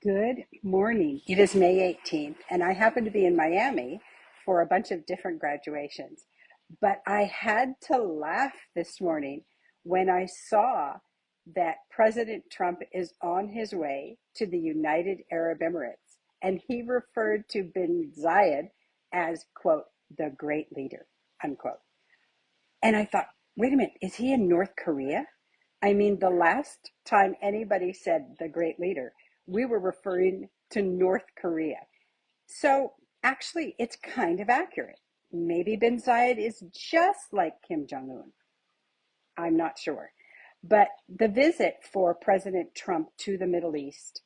Good morning. It is May 18th, and I happen to be in Miami for a bunch of different graduations. But I had to laugh this morning when I saw that President Trump is on his way to the United Arab Emirates, and he referred to bin Zayed as, quote, the great leader, unquote. And I thought, wait a minute, is he in North Korea? I mean, the last time anybody said the great leader, we were referring to North Korea. So actually, it's kind of accurate. Maybe bin Zayed is just like Kim Jong un. I'm not sure. But the visit for President Trump to the Middle East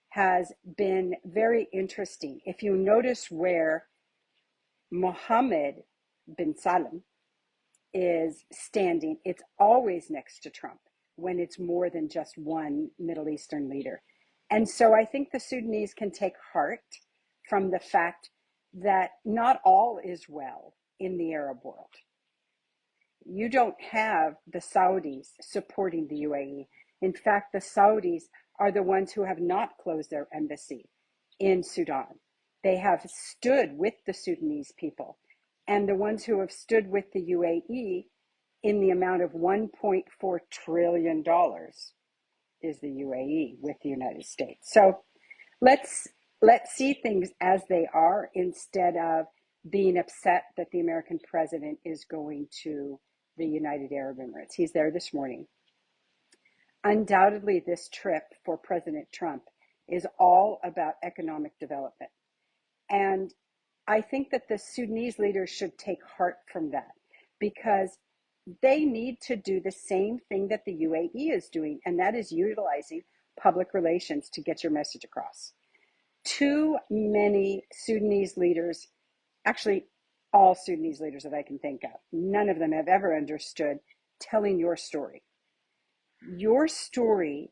has been very interesting. If you notice where Mohammed bin Salman is standing, it's always next to Trump when it's more than just one Middle Eastern leader. And so I think the Sudanese can take heart from the fact that not all is well in the Arab world. You don't have the Saudis supporting the UAE. In fact, the Saudis are the ones who have not closed their embassy in Sudan. They have stood with the Sudanese people, and the ones who have stood with the UAE in the amount of $1.4 trillion is the UAE with the United States. So let's see things as they are instead of being upset that the American president is going to the United Arab Emirates. He's there this morning. Undoubtedly, this trip for President Trump is all about economic development. And I think that the Sudanese leaders should take heart from that because they need to do the same thing that the UAE is doing, and that is utilizing public relations to get your message across. Too many Sudanese leaders, actually all Sudanese leaders that I can think of, none of them have ever understood telling your story. Your story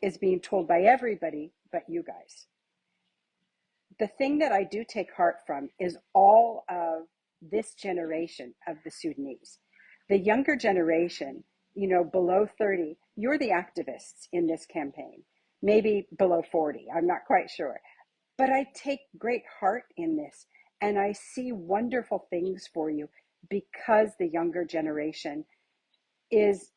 is being told by everybody but you guys. The thing that I do take heart from is all of this generation of the Sudanese. The younger generation, below 30, you're the activists in this campaign, maybe below 40, I'm not quite sure. But I take great heart in this, and I see wonderful things for you because the younger generation is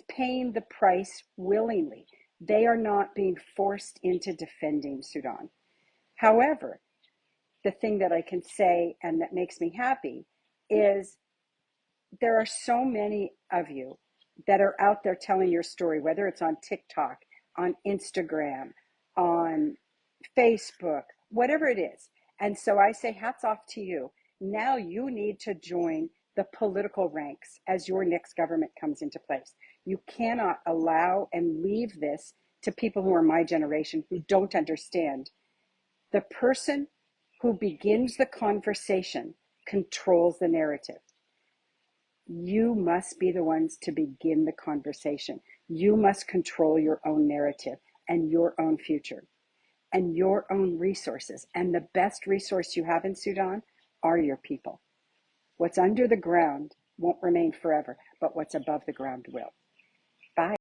paying the price willingly. They are not being forced into defending Sudan. However, the thing that I can say and that makes me happy is there are so many of you that are out there telling your story, whether it's on TikTok, on Instagram, on Facebook, whatever it is. And so I say hats off to you. Now you need to join the political ranks as your next government comes into place. You cannot allow and leave this to people who are my generation who don't understand. The person who begins the conversation controls the narrative. You must be the ones to begin the conversation. You must control your own narrative and your own future and your own resources. And the best resource you have in Sudan are your people. What's under the ground won't remain forever, but what's above the ground will. Bye.